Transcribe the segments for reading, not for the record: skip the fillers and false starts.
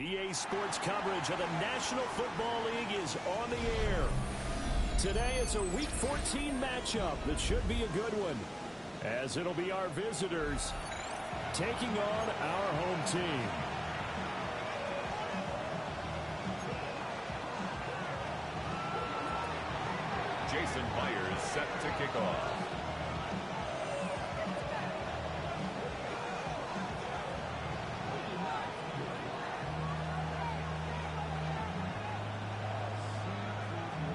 EA Sports coverage of the National Football League is on the air. Today it's a Week 14 matchup that should be a good one, as it'll be our visitors taking on our home team. Jason Myers set to kick off.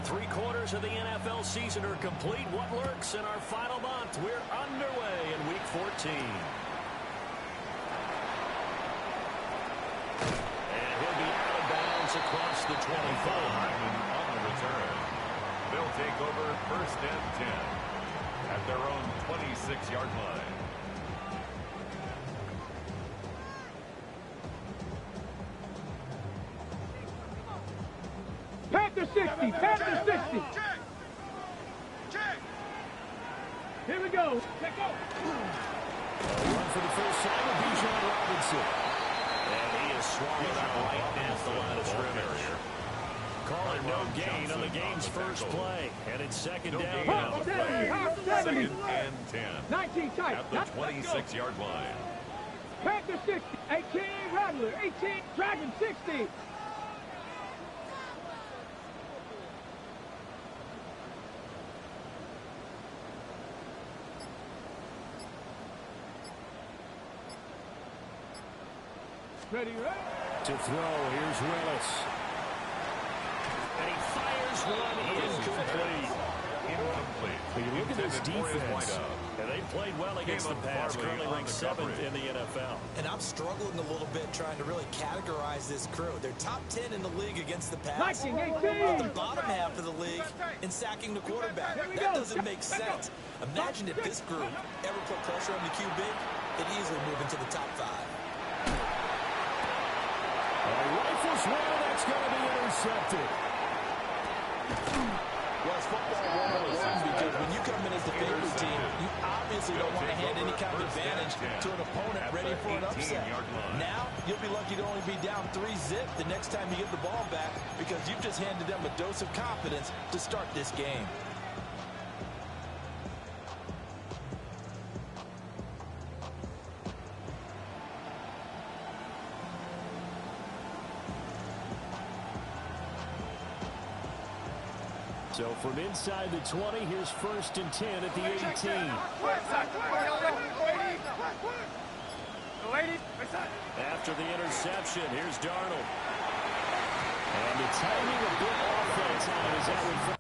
Three-quarters of the NFL season are complete. What lurks in our final month? We're underway in Week 14. And he'll be out of bounds across the 25. On the return, they'll take over 1st and 10 at their own 26-yard line. Panther 60, Panther 60. Here we go. Let's go. Run for the first time with Bijan Robinson. And he is swallowed up right at the line of scrimmage. Calling no gain on the game's first play. And it's second down now. 70. 2nd and 10 19 tight. at the 26-yard line. Panther 60, 18, Rattler, 18, Dragon 60. Ready, right? To throw, here's Willis. And he fires one incomplete. But you look at this defense, and they played well against the pass, currently ranked 7th in the NFL. And I'm struggling a little bit trying to really categorize this crew. They're top 10 in the league against the pass. 19, 18. But the bottom half of the league in sacking the quarterback. That doesn't make sense. Imagine if this group ever put pressure on the QB, they'd easily move into the top 5. Rifles one, that's going to be intercepted. Well, it's football 101 because when you come in as the favorite team, you obviously don't want to hand any kind of advantage to an opponent ready for an upset. Now, you'll be lucky to only be down 3-zip the next time you get the ball back because you've just handed them a dose of confidence to start this game. So from inside the 20, here's 1st and 10 at the 18. After the interception, here's Darnold. And the timing a bit off that time as that would...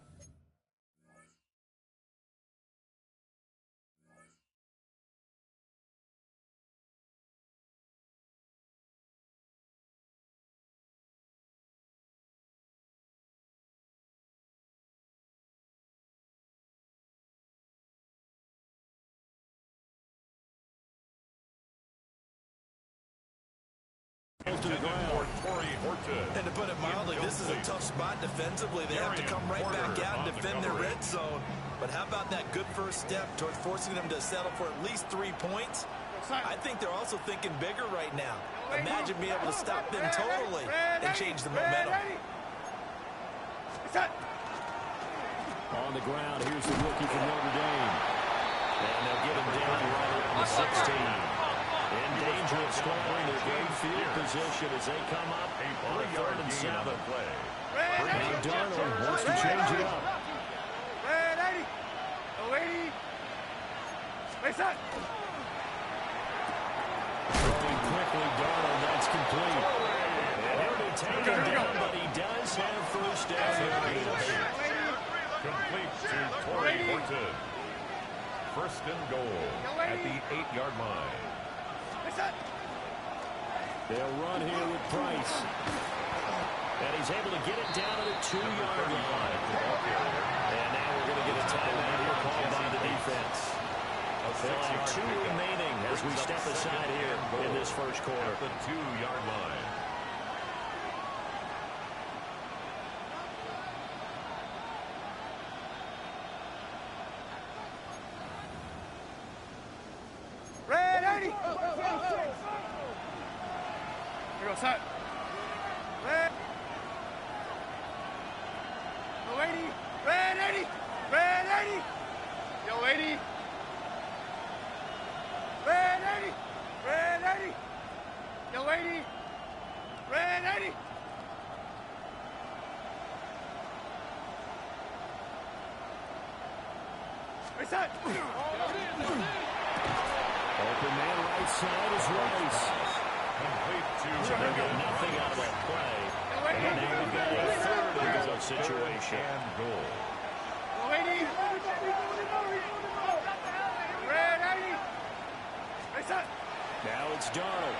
to the ground. And to put it mildly, this is a tough spot defensively. They have to come right back out and defend their red zone. But how about that good first step towards forcing them to settle for at least 3 points? I think they're also thinking bigger right now. Imagine being able to stop them totally and change the momentum. On the ground, here's the rookie from Notre Dame. And they'll get him down right at the 16. In danger of scoring their great field position as they come up on a 3rd and 7. Now Darnold wants to change it up. Throwing quickly, Darnold, that's complete. And he'll be taken down, but he does have 1st down. Complete to Torrey Horton. 1st and goal at the 8-yard line. They'll run here with Price. And he's able to get it down to the 2-yard line. And now we're going to get a timeout here called by the defense. They'll have 2 remaining as we step aside here in this first quarter. At the 2-yard line. Here goes, set. Red. Yo, 80. Red 80. Red 80. Yo, 80. Red 80. Red 80. Yo, 80. Red 80. Reset. Open man right side is Rice. Complete to So they get nothing out of that play. And now we've got a third and goal situation. and goal. Yo, 80. Red 80. Reset. Now it's Darnold.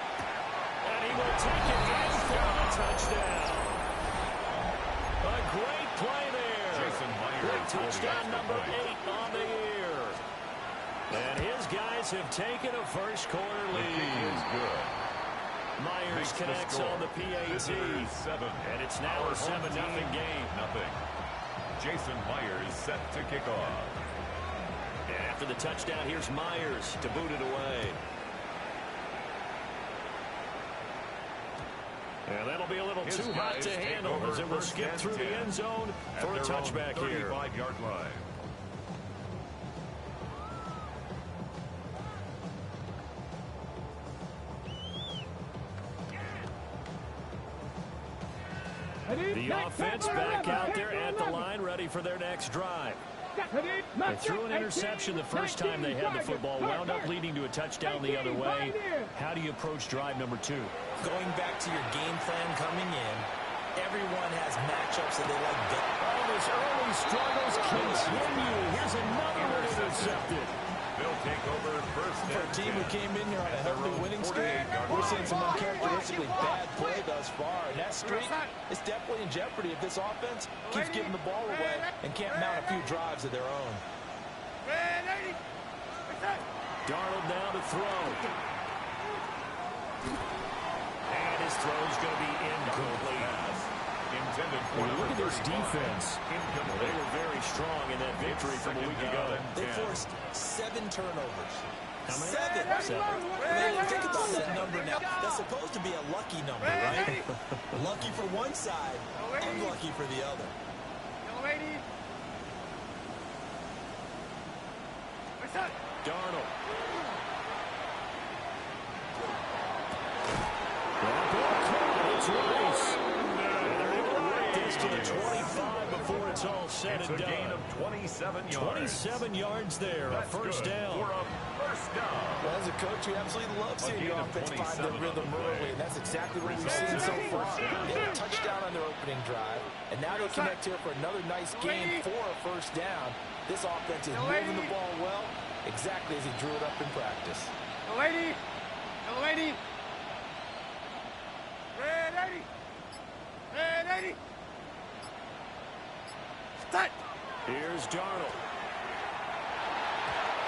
And he will take it in for a touchdown. A great play there. Jason Myers Good will be touchdown extra number point. 8 on the year. And his guys have taken a first quarter The kick lead. is good. Myers Makes the connects score. on the PAT. Visitors 7. And it's now Our a 7-0 home team, game. Nothing. Jason Myers set to kick off. And after the touchdown, here's Myers to boot it away. And that'll be a little His too hot guys to take handle over as it will first skip and through the 10 end zone at for a their own touchback here. 35-yard line. The offense back out there at the line, ready for their next drive. They threw an interception the first time they had the football, wound up leading to a touchdown the other way. How do you approach drive number 2? Going back to your game plan coming in, everyone has matchups that they like better. Oh, his early struggles continue. Here's another one intercepted. They'll take over first For a and team who 10. came in here on a healthy winning streak, 48-yard we're line. seeing some uncharacteristically bad play thus far. And that streak is definitely in jeopardy if this offense keeps giving the ball away and can't mount a few drives of their own. Red 80. Reset. Darnold now to throw. And his throw's going to be incomplete. Intended for When you look at number this 35. defense, Incomplete. they were very strong in that victory from a week ago. They forced 7 turnovers. How many? 7. 7. Man, think about that number now. That's supposed to be a lucky number, right? Lucky for one side, unlucky for the other. Yo, 80. Reset. Darnold. It's Rice. And they're able to work this to the 25 before it's all said It's and a gain done. of 27 yards. 27 yards there, a That's first good down. for a first down. Well, as a coach, you absolutely love seeing A your gain of offense find 27 their on rhythm the play. early, and that's exactly what we've seen so far. They had a touchdown on their opening drive, and now they connect here for another nice game for a first down. This offense is moving the ball well, exactly as he drew it up in practice. Yo, 80. Yo, 80. Red 80. Red 80. Set. Here's Darnold.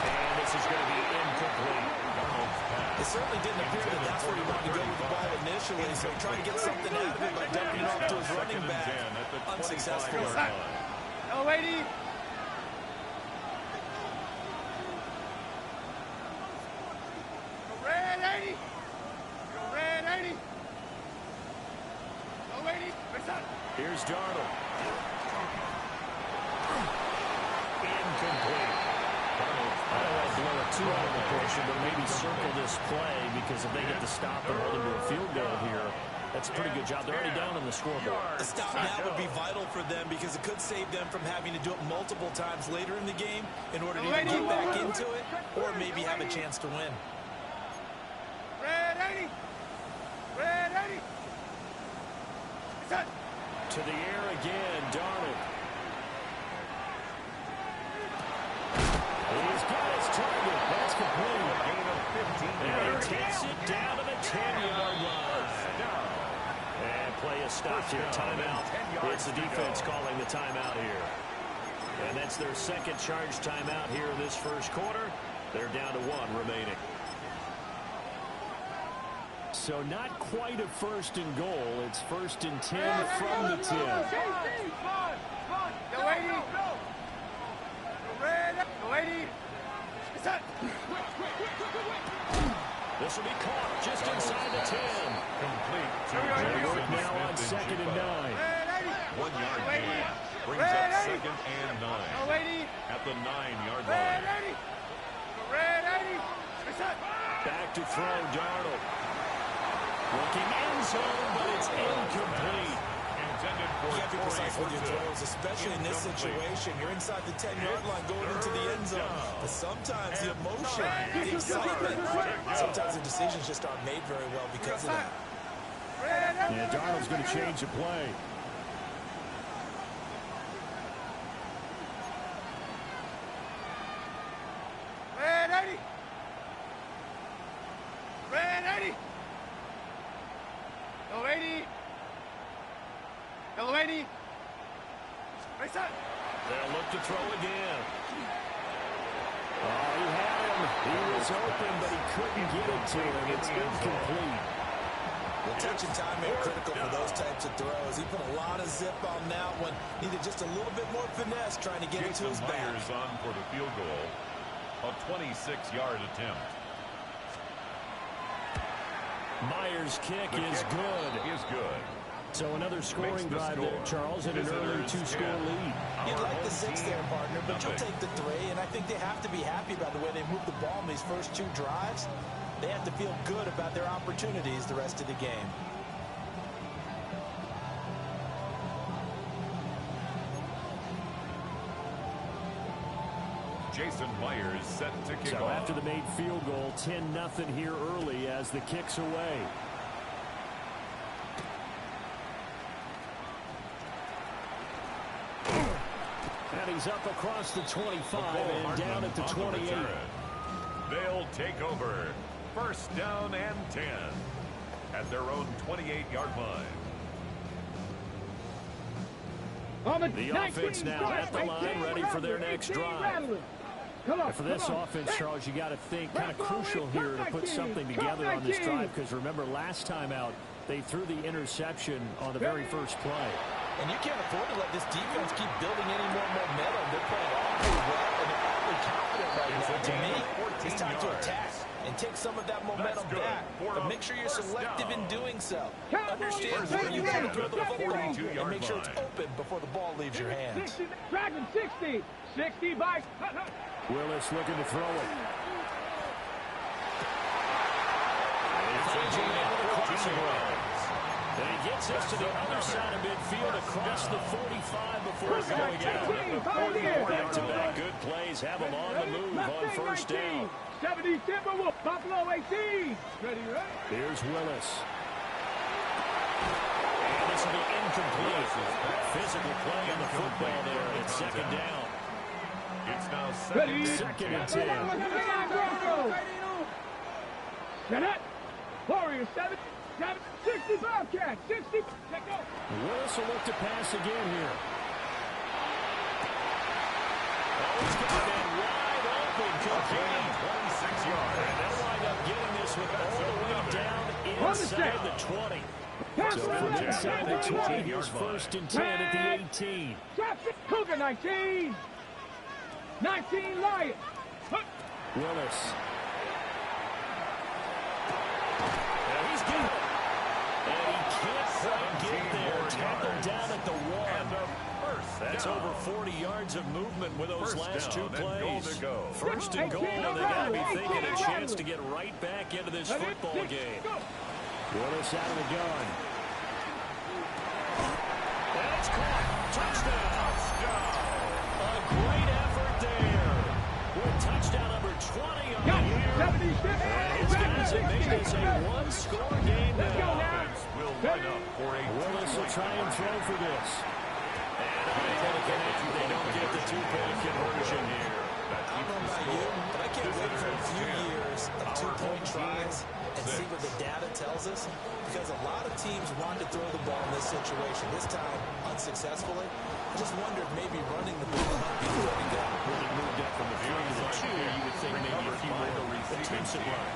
And this is going to be incomplete. Darnold's pass. It certainly didn't appear that that's where he wanted to go with the ball initially, so he tried to get something out of it by dumping it off to his running back. Unsuccessful. Yo, 80. Red 80. Red 80. Yo, 80. Reset. Here's Darnold. Incomplete. I don't want to blow it too out of proportion, but maybe circle this play because if they get the stop and hold them to a field goal here, that's a pretty good job. They're already down on the scoreboard. A stop now would be vital for them because it could save them from having to do it multiple times later in the game in order to either get back into it or maybe have a chance to win. Red 80. Red 80. Reset. To the air again, Darnold. He's got his target. That's complete. A gain of 15 And yards. he takes it down to the 10-yard line. And play is stopped here. Timeout. It's the defense calling the timeout here. And that's their second charge timeout here in this first quarter. They're down to 1 remaining. So not quite a first and goal. It's first and 10 from the 10. Yo, 80. Red. Yo, 80. Reset. This will be caught just inside the 10. Complete to They work Jackson now on Smith second and 9. 1 yard gain. Brings up second and 9. At the 9-yard line. Back to throw, Darnold. Looking end zone, but it's incomplete. Intended for You have to be precise with your throws, especially in this situation. You're inside the 10-yard line going into the end zone. But sometimes the emotion, the excitement, sometimes the decisions just aren't made very well because of that. Yeah, Darnold's going to change the play. They'll look to throw again. Oh, he had him. He was open, but he couldn't get it to him. It's incomplete. The touch and time are critical for those types of throws. He put a lot of zip on that one. Needed just a little bit more finesse trying to get it to his back. Myers on for the field goal. A 26-yard attempt. Myers' kick is good. Is good. So another scoring drive there, Charles, and an early 2-score lead. You'd like the 6 there, partner, but you'll take the 3, and I think they have to be happy about the way they moved the ball in these first 2 drives. They have to feel good about their opportunities the rest of the game. Jason Myers set to kick So off. after the made field goal, 10-0 here early as the kick's away. And he's up across the 25 and down at the 28. They'll take over. First down and 10 at their own 28-yard line. The offense now at the line, ready for their next drive. And for this offense, Charles, you got to think kind of crucial here to put something together on this drive, because remember last time out they threw the interception on the very first play. And you can't afford to let this defense keep building any more momentum. They're playing awfully well, and they're awfully confident right now. To me, it's time to attack and take some of that momentum back. But make sure you're selective in doing so. Understand where you want to throw the football, and make sure it's open before the ball leaves your hands. Dragon 60. 60 by... Willis looking to throw it. And he gets us to the other side of midfield across the 45 before going out. Back-to-back good plays have him on the move on first down. 70 Timberwolves, Buffalo 18. Ready, right? Here's Willis. And this will be incomplete. Physical play on the football there. It's second down. It's now Second and 10. Get it. Warriors 7, 65 catch. 60. Check out. Willis will look to pass again here. Oh, he's got that wide open. Complete. 26 yards. And they'll wind up getting this one all the way down inside the 20. So from inside the 20, here's first and 10 at the 18. Cougar 19. 19 Lions. Willis. And he's good. And he can't quite get there. Tackled down at the 1. That's over 40 yards of movement with those last 2 plays. First and goal, and they got to be thinking a chance to get right back into this football game. Willis out of the gun. And it's caught. Touchdown. A great effort there. With touchdown number 20 on the year. And his guys have made this a one-score game now. Willis will try and throw for this. And they don't get the 2-point conversion here. I don't know about you, but I can't wait for a few years of 2-point tries and see what the data tells us, because a lot of teams want to throw the ball in this situation. This time, unsuccessfully. I just wondered maybe running the ball might be the way to go. When he moved up from the 3 to the 2, you would think maybe a few more attempts at run.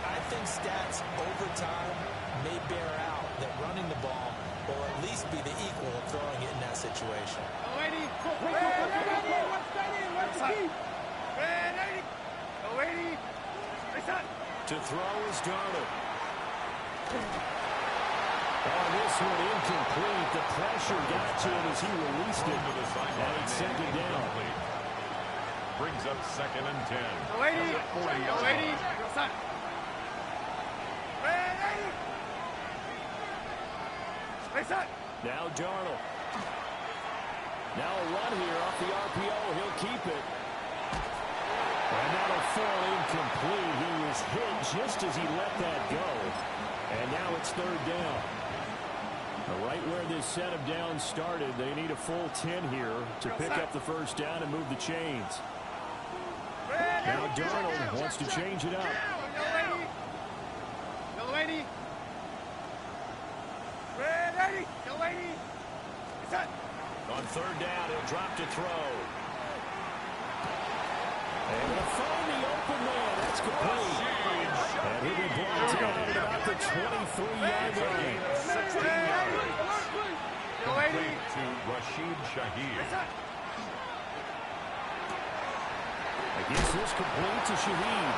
I think stats over time may bear out that running the ball will at least be the equal of throwing it in that situation. To throw is Darnold. On this one, incomplete. The pressure got to him as he released it. And it's second down. Brings up 2nd and 10. Go 80. Go 80. Go set. Stay set. Now Darnold. Now a run here off the RPO. He'll keep it. And that'll fall incomplete. He was hit just as he let that go. And now it's 3rd down. Right where this set of downs started, they need a full 10 here to pick up the 1st down and move the chains. Now Darnold wants to change it up. Go 80. Red 80. Go 80. Set. On 3rd down, he'll drop to throw. And he'll find the open man. That's complete. And he'll be brought down at about the 23-yard line. 16 yards. Go 80. Complete to Rashid Shaheed. I guess this complete to Shaheed.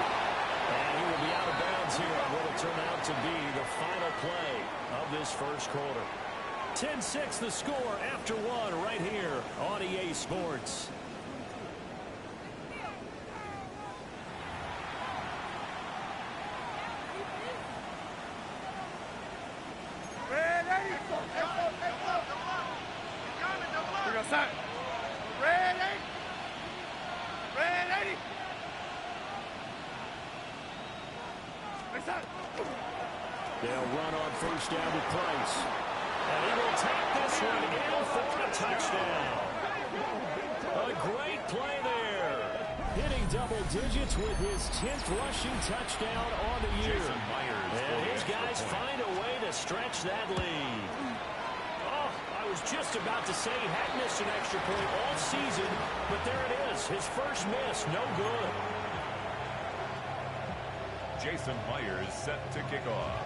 And he will be out of bounds here on what will turn out to be the final play of this 1st quarter. 10-6 the score after 1 right here on EA Sports. Red 80. We're going to set. Red 80. Red 80. Stay set. They'll run on 1st down with Price. And he will take this one in for a touchdown. A great play there. Hitting double digits with his 10th rushing touchdown on the year. And his guys find a way to stretch that lead. Oh, I was just about to say he had missed an extra point all season, but there it is. His first miss, no good. Jason Myers set to kick off.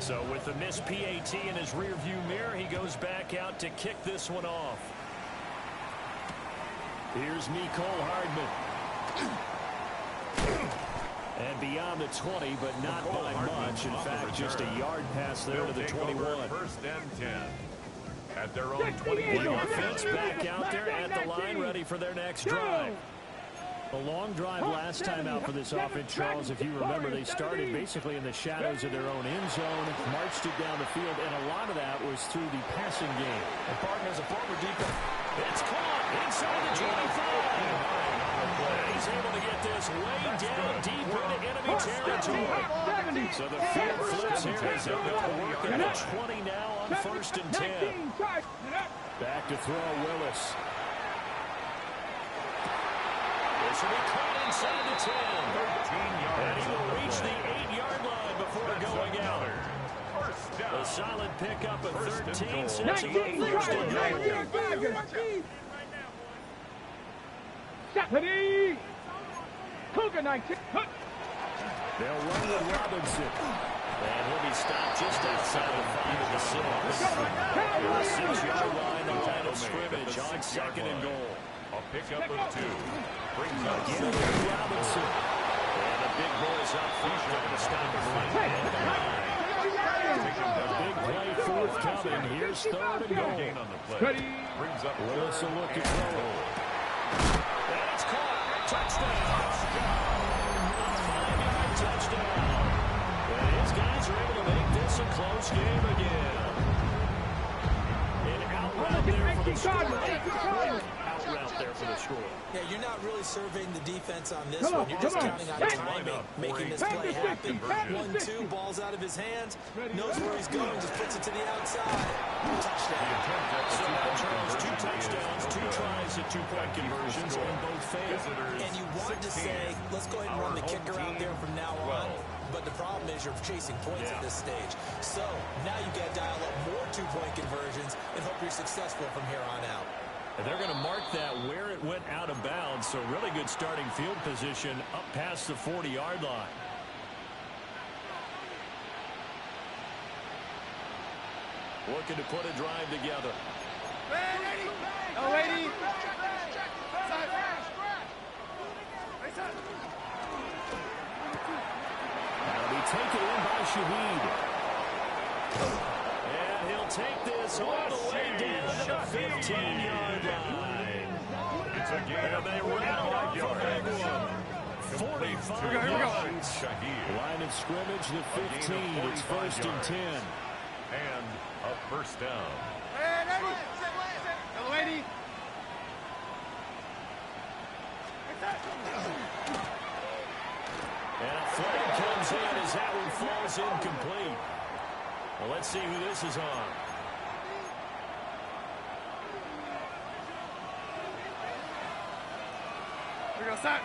So with the missed PAT in his rearview mirror, he goes back out to kick this one off. Here's Mecole Hardman. And beyond the 20, but not by much. In fact, just a yard pass there to the 21. 1st and 10. At their own 20. The offense back out there at the line, ready for their next drive. A long drive last time out for this offense, Charles. If you remember, they started basically in the shadows of their own end zone, marched it down the field, and a lot of that was through the passing game. And partners, a former defense. It's caught inside the 25. He's able to get this way down deep into enemy territory. So the field flips here as they go to work at the 20 now on 1st and 10. Back to throw Willis. This will be caught inside the 10. 13 yards. And he will reach the 8-yard line before going out. First down. A solid pickup of 13 sets 19 him up first and goal. Stephanie! Cougar 19. They'll run with Robinson. And he'll be stopped just outside the 5 of the 6. The 6-yard line, the line of scrimmage on 2nd and goal. A pickup of 2. Brings up Again, Robinson. And the big boys up front trying to stop him right at the line. Big play forthcoming. Here's 3rd and goal. gain on the play. Brings up Willis will look to throw. And it's caught. Touchdown. A 5-yard touchdown. And his guys are able to make this a close game again. An out route there for the score. Out route there for the score. Yeah, you're not really surveying the defense on this one. You're just counting on timing, making this play happen. 1-2, ball's out of his hands, knows where he's going, just puts it to the outside. Touchdown. So now Charles, 2 touchdowns, 2 tries at 2-point conversions, and both failed. And you want to say, let's go ahead and run the kicker out there from now on. But the problem is you're chasing points at this stage. So now you got to dial up more 2-point conversions and hope you're successful from here on out. And they're going to mark that where it went out of bounds. So really good starting field position up past the 40-yard line. Looking to put a drive together. Go 80. That'll be taken in by Shaheed. And he'll take this all the way down to the 15-yard line. It's a gain of They rattle off a big one. 45 yards. Line of scrimmage, the 15. It's 1st and 10. And a first down. Lady. And a flag comes in as that one falls incomplete. Well, let's see who this is on. We go set.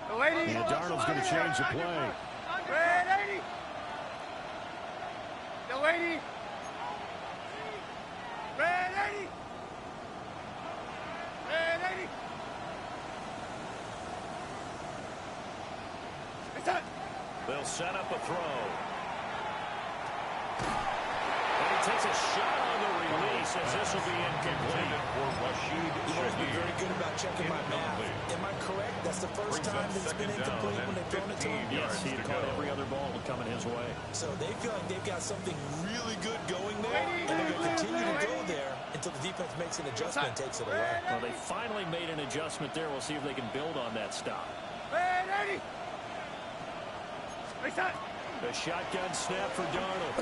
The lady. And Darnold's going to change the play. Red 80. The lady. Red 80. Red 80. It's set. They'll set up a throw. And he takes a shot on the release as this will be incomplete. You've always been very good about checking my math. Am I correct? That's the first time that it's been incomplete when they've thrown it to him? Yes, he had caught every other ball coming his way. So they feel like they've got something really good going there, and they're going to continue to go there until the defense makes an adjustment and takes it away. Well, they finally made an adjustment there. We'll see if they can build on that stop. Red 80. It's set. The shotgun snap for Darnold.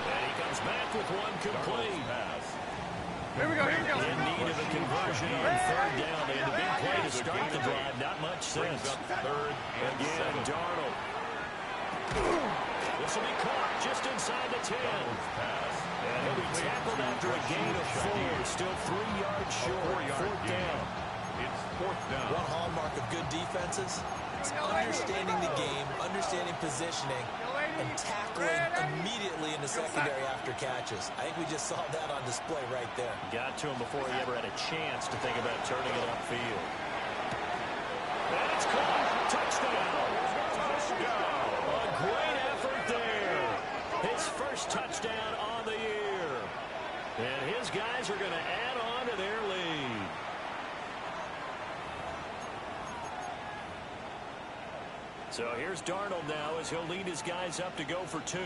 And he comes back with one complete. Here we go. Here we go. In need of a conversion on 3rd down. They had a big play to start the drive. Not much sense. Again, Darnold. This will be caught just inside the 10. And he'll be tackled after a gain of 4. Still 3 yards short. 4th down. It's 4th down. One hallmark of good defenses is understanding the game, understanding positioning, and tackling immediately in the secondary after catches. I think we just saw that on display right there. Got to him before he ever had a chance to think about turning it upfield. And it's caught. Touchdown. A great effort there. His first touchdown on the year. And his guys are going to add on to their lead. So here's Darnold now as he'll lead his guys up to go for 2.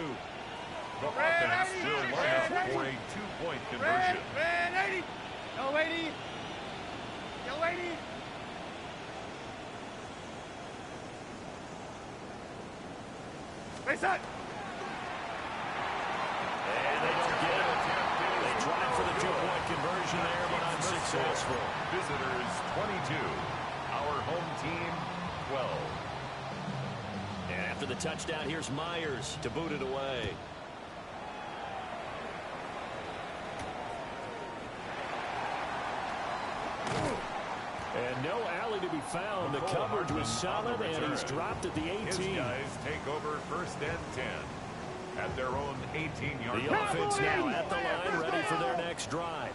The offense still lined up for a 2-point conversion. Red 80. No lady. No lady. Face set. And they don't get it. They tried for the 2-point conversion there, but unsuccessful. Visitors 22. Our home team 12. And after the touchdown, here's Myers to boot it away. And no alley to be found. The coverage was solid, and he's dropped at the 18. His guys take over 1st and 10 at their own 18-yard line. The offense now at the line, ready for their next drive.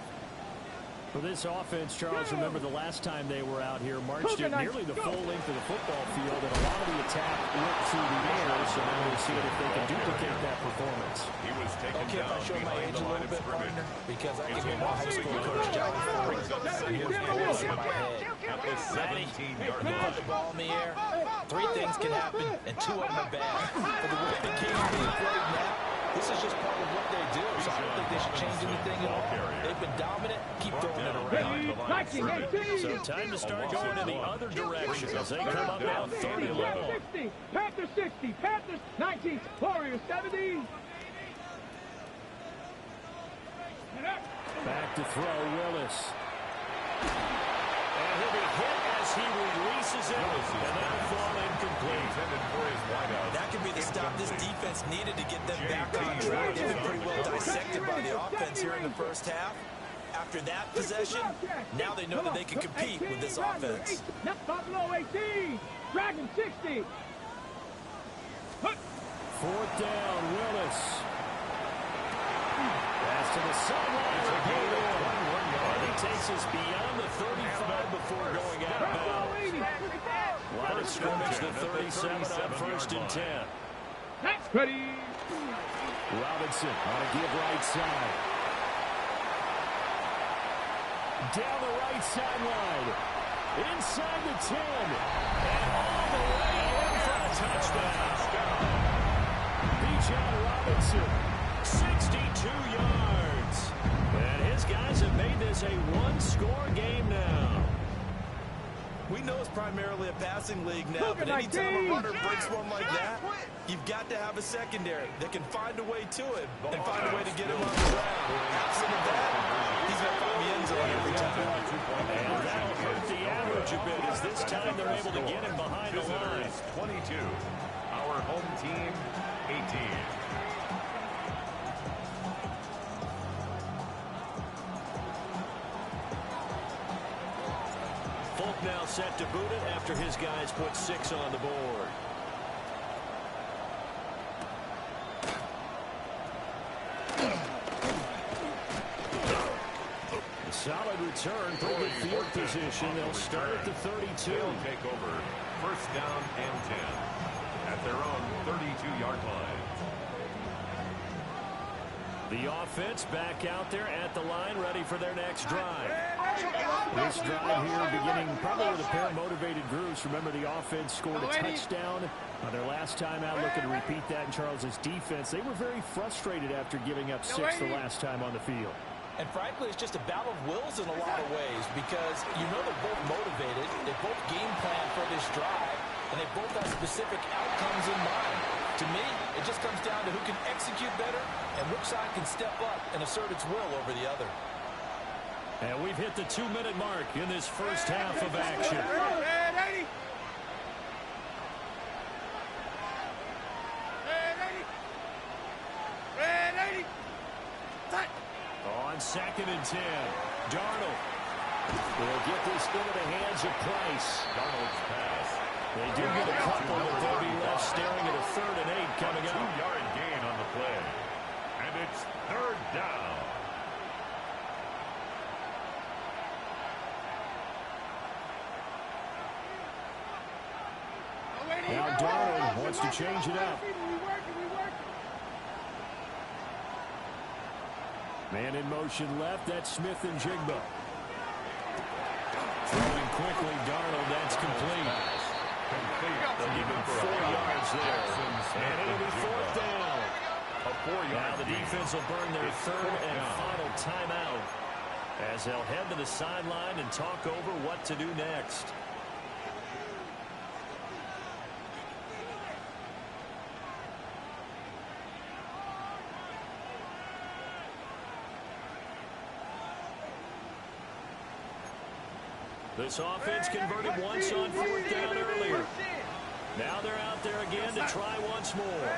For this offense, Charles, remember the last time they were out here, marched it nearly the full length of the football field, and a lot of the attack went through the air, so now we'll see if they can duplicate that performance. He was taken Okay, if I down show my behind age the a line little of bit, scrimmage. partner, because I can hear my high school coach John Ford, and here's the voice in my head. At the 17-yard You put the line. ball in the air, 3 things can happen, and 2 of them are bad. For the way the game is being played now, this is just part of what they do, so I don't think they should change anything at all. They've been dominant. Keep throwing it around. So time to start going in the other direction as they come up now 3rd and long. 60. Panthers 60. Panthers 19. Warriors 70. Back to throw, Willis. And he'll be hit as he releases it, and that'll fall incomplete. Intended for his wideout. That could be the stop this defense needed to get them back on track. They've been pretty well dissected by the offense here in the first half. After that possession, now they know that they can compete with this offense. Buffalo 18. Dragon 60. 4th down, Willis. Pass to the sideline. And he takes us beyond the 35 before going out of bounds. Line of scrimmage, the 37 on 1st and 10. Ready. Robinson on a give right side. Down the right sideline. Inside the 10. And all the way in for a touchdown. Bijan Robinson, 62 yards. And his guys have made this a one-score game now. We know it's primarily a passing league now, but anytime a runner breaks one like that, you've got to have a secondary that can find a way to him and find a way to get him on the ground. Absent of that, he's going to find the end zone every time. And that'll hurt the average a bit as this time they're able to get him behind the line. 22. Our home team, 18. Folk now set to boot it after his guys put 6 on the board. A solid return, pretty good field position. They'll start at the 32. They'll take over first down and 10 at their own 32-yard line. The offense back out there at the line, ready for their next drive. This drive here beginning probably with a pair of motivated groups. Remember, the offense scored a touchdown on their last time out, looking to repeat that in Charles's defense. They were very frustrated after giving up 6 the last time on the field. And frankly, it's just a battle of wills in a lot of ways because you know they're both motivated, they both game plan for this drive, and they both have specific outcomes in mind. To me, it just comes down to who can execute better and which side can step up and assert its will over the other. And we've hit the 2-minute mark in this first half of action. On 2nd and 10, Darnold will get this into the hands of Price. Darnold's pass. They do get a couple, but they'll be left staring at a 3rd and 8 coming up. 2-yard gain on the play. And it's 3rd down. Now Darnold wants to change it up. Man in motion left, that's Smith and Jigba. Throwing quickly, Darnold, that's complete. They'll give him 4 yards there. And it'll be 4th down. Now the defense will burn their 3rd and final timeout as they'll head to the sideline and talk over what to do next. This offense converted once on 4th down earlier. Now they're out there again to try once more.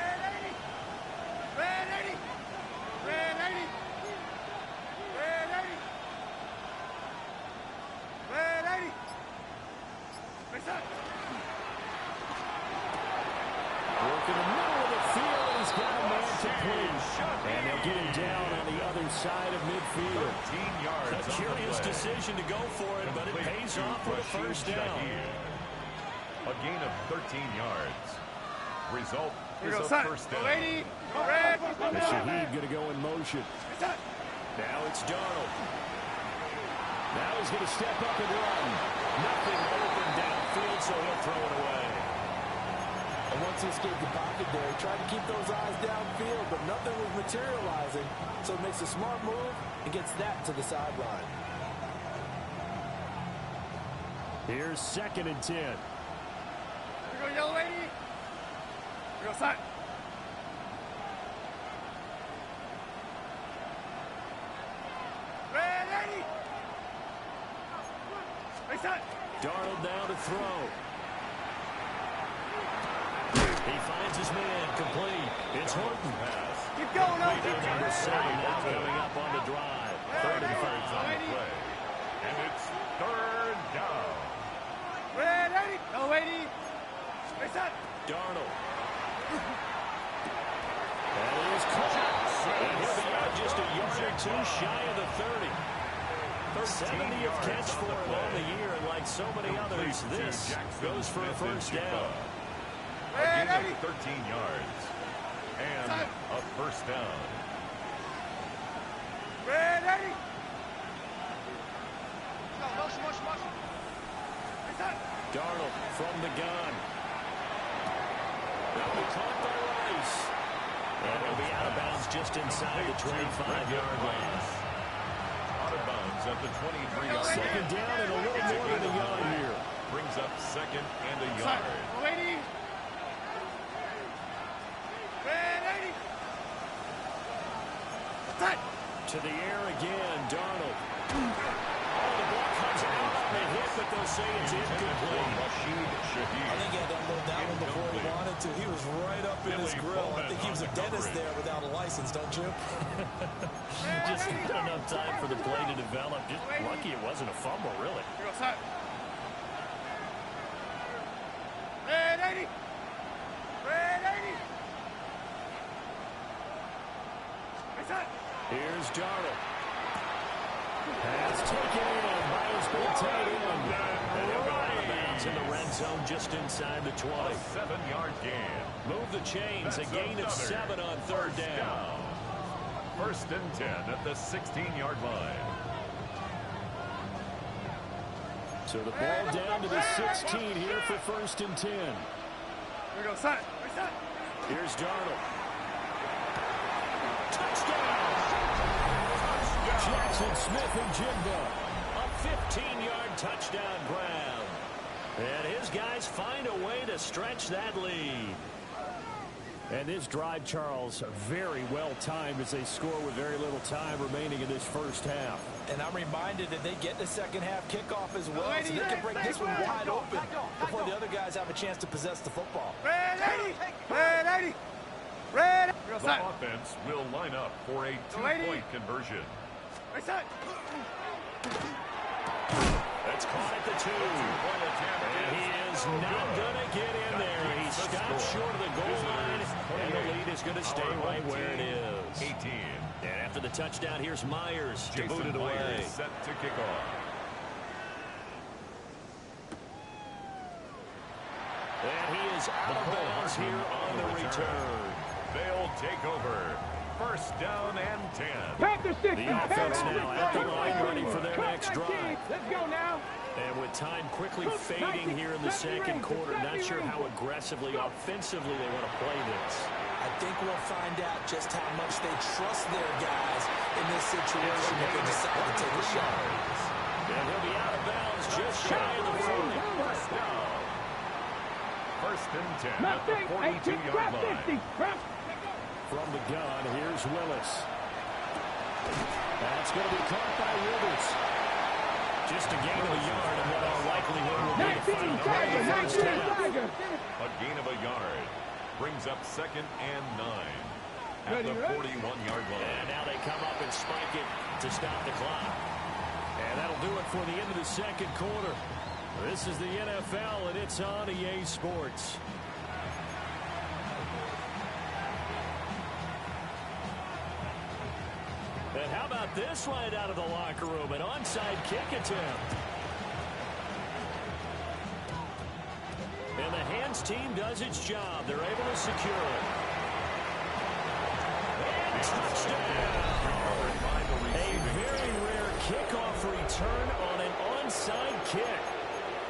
Working the middle of the field, and he's got a man to clinch. And they'll get him down on the other side of midfield. 13 yards. A curious decision to go for it, but it pays off with a first down. A gain of 13 yards. Result is a first down. And Shaheed going to go in motion. Now it's Darnold. Now he's going to step up and run. Nothing open downfield, so he'll throw it away. And once he escaped the pocket there, he tried to keep those eyes downfield, but nothing was materializing. So he makes a smart move and gets that to the sideline. Here's 2nd and 10. Here we go, yellow lady. Here we go, side. Red lady. Right side. Darnold now to throw. He finds his man, complete. It's Horton. Pass. Keep going, Complete number 7 now coming up on the drive. 3rd and 5. Play. And it's 3rd down. Red lady. Yellow lady. Right side. Darnold. And it is caught. And he'll be out just a yard or 2 shy of the 30. 70th catch for him on the year, and like so many others, this goes for a first down. A gain of 13 yards. And a first down. Red lady. Darnold from the gun. That'll be caught by Rice. And he'll be out of bounds just inside the 25-yard line. Out of bounds at the 23-yard line. Second down and a little more than a yard here. Brings up second and a yard. To the air again, Darnold. Oh, the ball comes out on the hit, but they'll say it's incomplete. I think he had to unload that one before he wanted to. He was right up in his grill. I think he was a dentist there without a license, don't you? Just not enough time for the play to develop. Just lucky it wasn't a fumble, really. Here's Darnold. Pass taken in by his big tight end. And he'll go out of bounds in the red zone just inside the 20. A 7-yard gain. Move the chains. A gain of 7 on third down. First and 10 at the 16-yard line. So the ball down to the 16 here for first and 10. Here's Darnold. Touchdown! Jackson Smith and Jigba. A 15-yard touchdown grab. And his guys find a way to stretch that lead. And this drive, Charles, very well timed as they score with very little time remaining in this first half. And I'm reminded that they get the second half kickoff as well, so they can break this one wide open before the other guys have a chance to possess the football. The offense will line up for a 2-point conversion. That's caught at the 2. And he is not going to get in there. He stops short of the goal line, and the lead is going to stay right where it is. 18. And after the touchdown, here's Myers to boot it away. Myers set to kick off. And he is out of bounds here on the return. They'll take over. First down and 10. Panther 6. The offense now at the line ready for their next drive. Let's go now. And with time quickly fading here in the second quarter, not sure how aggressively, offensively they want to play this. I think we'll find out just how much they trust their guys in this situation if they decide to take a shot. And he'll be out of bounds just shy of the 40. First and 10 at the 42-yard line. From the gun, here's Willis. That's going to be caught by Rivers. Just a gain of a yard, and what all likelihood will be a final play in the first half. A gain of a yard brings up second and 9 at the 41-yard line. And now they come up and spike it to stop the clock. And that'll do it for the end of the second quarter. This is the NFL, and it's on EA Sports. And how about this right out of the locker room? An onside kick attempt. And the hands team does its job. They're able to secure it. And touchdown! A very rare kickoff return on an onside kick.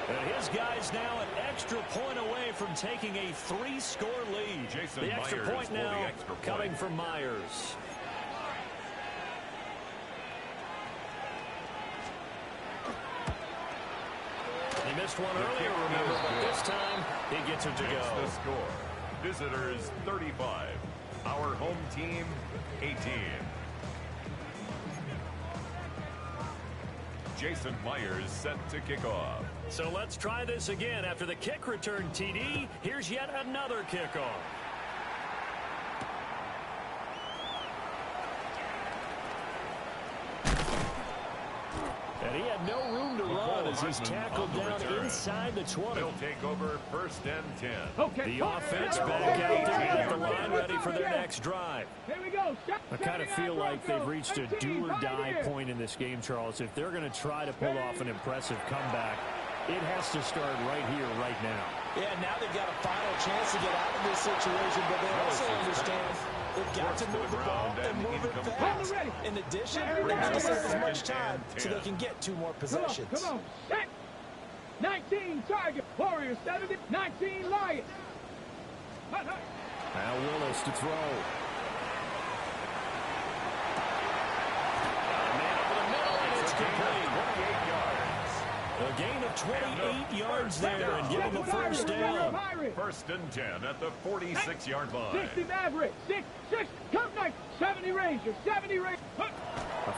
And his guys now an extra point away from taking a 3-score lead. Jason the extra Myers point now the extra point. Coming from Myers. He missed one earlier, remember, but this time he gets it to go. The score. Visitors 35. Our home team 18. Jason Myers set to kick off. So let's try this again. After the kick return TD, here's yet another kickoff. And he had no room to run as he's tackled down inside the 20. They'll take over first and 10. Okay. The offense back out there at the line ready for their next drive. Here we go. I kind of feel like they've reached a do-or-die point in this game, Charles. If they're going to try to pull off an impressive comeback, it has to start right here, right now. Yeah, now they've got a final chance to get out of this situation, but they also understand they've got to move the ball and move it fast. In addition, they have to save as much time so they can get 2 more possessions. Come on. Set. 19. 18, Tiger. Warriors 70, 19, Lions. Now Willis to throw. Man over the middle, and it's complete. 28 yards. A gain of 28 yards there, and give him a first down. First and 10 at the 46-yard line. 60 Maverick, 6, come night, 70 Rangers, 70 Rangers.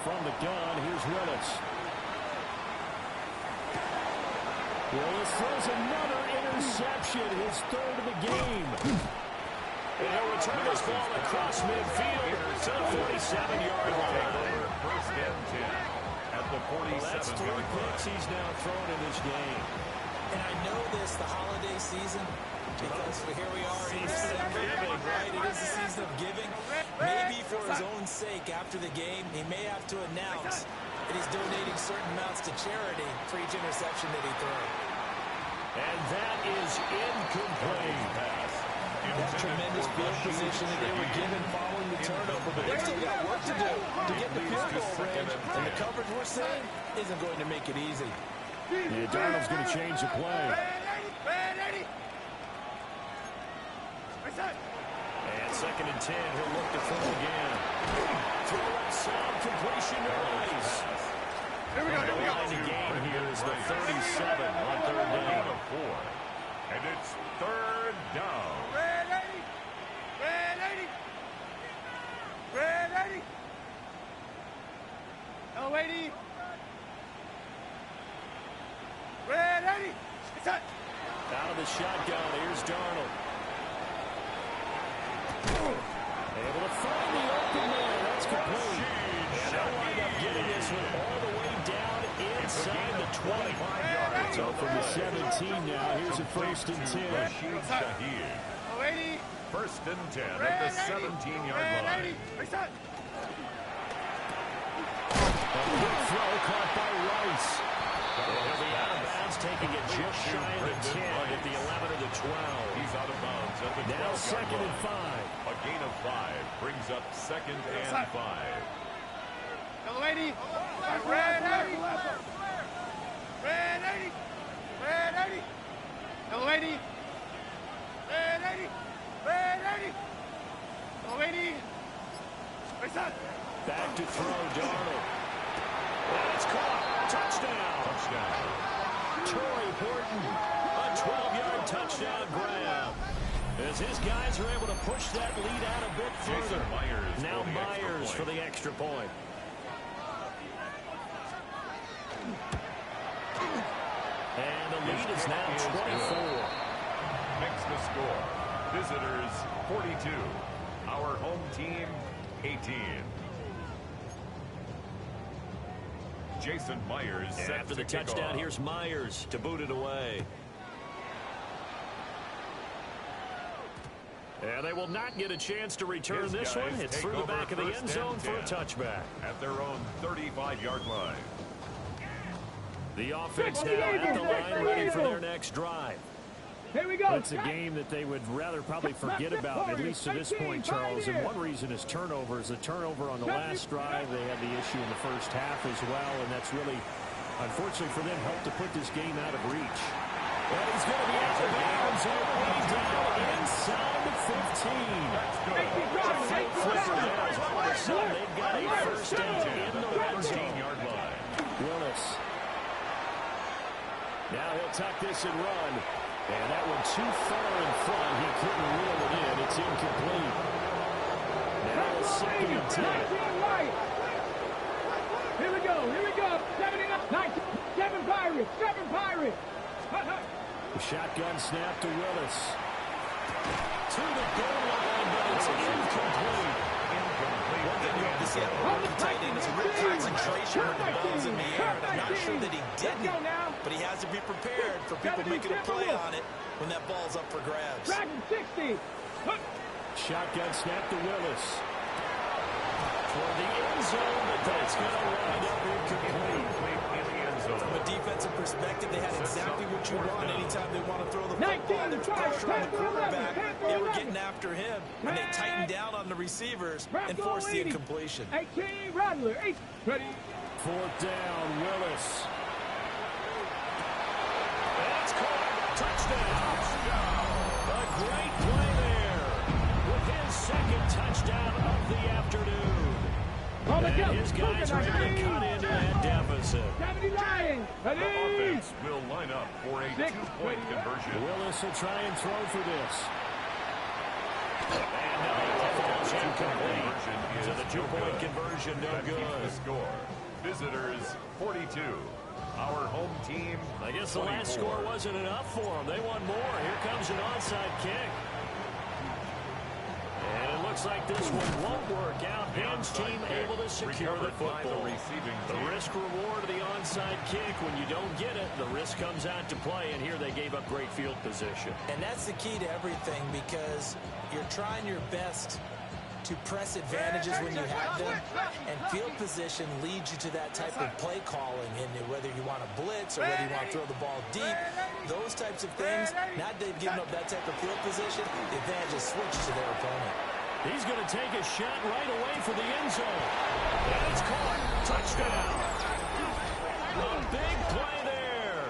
From the gun, here's Willis. Willis throws another interception, his third of the game. And he'll return this ball across midfield to the 47-yard line. First and 10 at the 47-yard That's 3 picks he's now thrown in this game. And I know this, the holiday season, because here we are in December, right? It is the season of giving. Maybe for his own sake, after the game, he may have to announce that he's donating certain amounts to charity for each interception that he throws. And that is incomplete. That tremendous field position that they were given following the turnover, but they still got work to do to get the field goal range, and the coverage we're seeing isn't going to make it easy. Yeah, Darnold's going to change the play. And second and 10, he'll look to throw again. Throw outside, completion to Rice. Here we go. The line of game here is the 37 on third down. 4. And it's third down. Out of the shotgun, here's Darnold. Able to find the open man. That's complete. And they'll wind up getting this one all the way down inside the 25-yard. So from the 17 now, here's a first and 10. First and 10 at the 17-yard line. A quick throw caught by Rice. He'll be out of bounds, taking it just shy of the 10 at the 11 of the 12. He's out of bounds at the 12-yard line. Now second and 5. A gain of 5 brings up second and 5. Back to throw, Darnold. And it's caught. Touchdown. Torrey Horton, a 12-yard touchdown grab. As his guys are able to push that lead out a bit further. Now Myers for the extra point. And the lead is now 24. Makes the score. Visitors 42. Our home team 18. Jason Myers And set after to the kick touchdown, off. here's Myers to boot it away. And they will not get a chance to return His this guys one. It's take through the over back of the first end zone and for a 10 touchback. At their own 35-yard line. The offense now at the line, ready for their next drive. Here we go. It's a game that they would rather probably forget about, at least to this point, Charles. And one reason is turnovers. The turnover on the last drive, they had the issue in the first half as well, and that's really, unfortunately for them, helped to put this game out of reach. And he's going to be out of bounds all the way down inside the 15. All of a sudden, they've got a first down in the red zone. 15-yard line. Willis. Now he'll tuck this and run. And that one too far in front. He couldn't reel it in. It's incomplete. Now it's second and 10. Here we go. 79, 7 Pirates. The shotgun snap to Willis. To the goal line, but it's incomplete. One thing you have to see out of a rookie tight end is a real concentration when the ball's in the air. And I'm not sure that he didn't, but he has to be prepared for people making a play on it when that ball's up for grabs. Dragon 60. Shotgun snap to Willis. For the end zone, but that's going to wind up incomplete. From a defensive perspective, they had exactly what you want anytime they want to throw the football. There's pressure on the quarterback. They were getting after him, and they tightened down on the receivers and forced the incompletion. 18, Rattler, 8. Ready. Fourth down, Willis. That's Touchdown. A great play there with his second touchdown of the afternoon. And his guys are able to cut into that deficit. The offense will line up for a 2-point conversion. Willis will try and throw for this. And no, the ball's incomplete. So the 2-point conversion, no good. The score. Visitors 42. Our home team, I guess the 24. last score wasn't enough for them. They want more. Here comes an onside kick. And it looks like this one won't work out. Ben's team able to secure the football. The risk reward of the onside kick. When you don't get it, the risk comes out to play. And here they gave up great field position. And that's the key to everything, because you're trying your best to press advantages when you have them, and field position leads you to that type of play calling, and whether you want to blitz or whether you want to throw the ball deep, those types of things. Now they've given up that type of field position, the advantage is switched to their opponent. He's going to take a shot right away for the end zone. And it's caught. Touchdown. A big play there.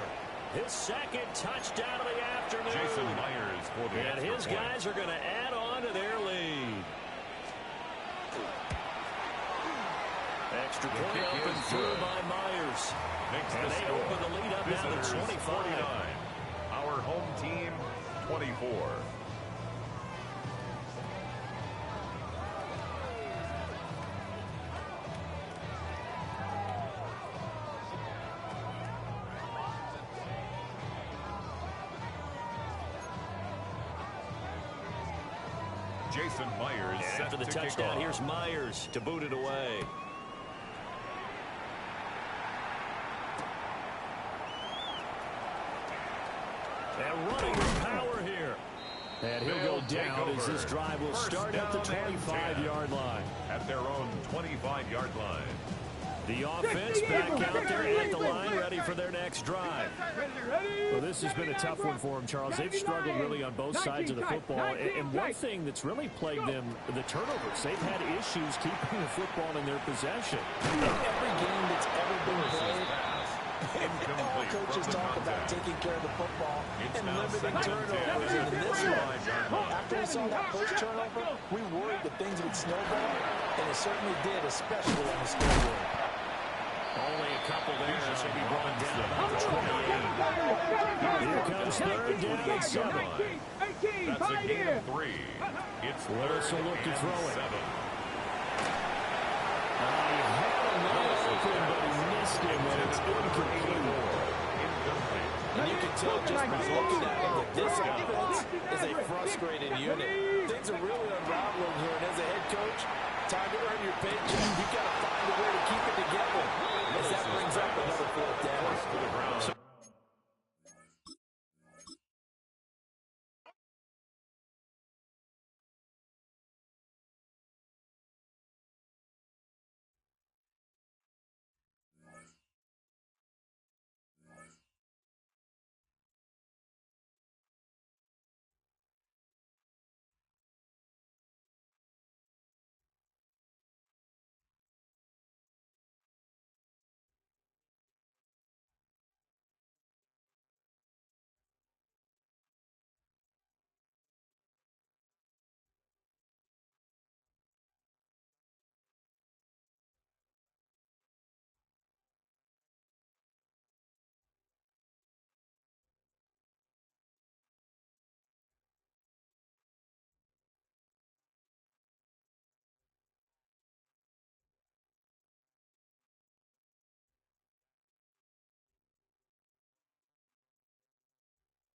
His second touchdown of the afternoon. Jason Myers for the and his guys are going to add on to their lead. Extra point up and through by Myers. And they open the lead up now to 25. 49. Our home team, 24. Jason Myers set after the to touchdown. Here's Myers to boot it away. And running with power here. And he'll go down as this drive will start at the 25-yard line. At their own 25-yard line. The offense back out there at the line, ready for their next drive. Well, this has been a tough one for them, Charles. They've struggled really on both sides of the football. And one thing that's really plagued them, the turnovers. They've had issues keeping the football in their possession. In every game that's ever been played, all coaches talk about taking care of the football and limiting turnovers. And in this one, after we saw that first turnover, we worried that things would snowball, and it certainly did, especially on the scoreboard. Only a couple there as they be brought down about the 28. Here comes third down and 7. That's a gain of 3. It's Willis will look to throw it. 7. He had a man open, but he missed him, and it's incomplete. And you can tell just by looking at him that this offense is a frustrated unit. Things are really unraveling here, and as a head coach, time to earn your paycheck. You've got to find a way to keep it together as that brings up another 4th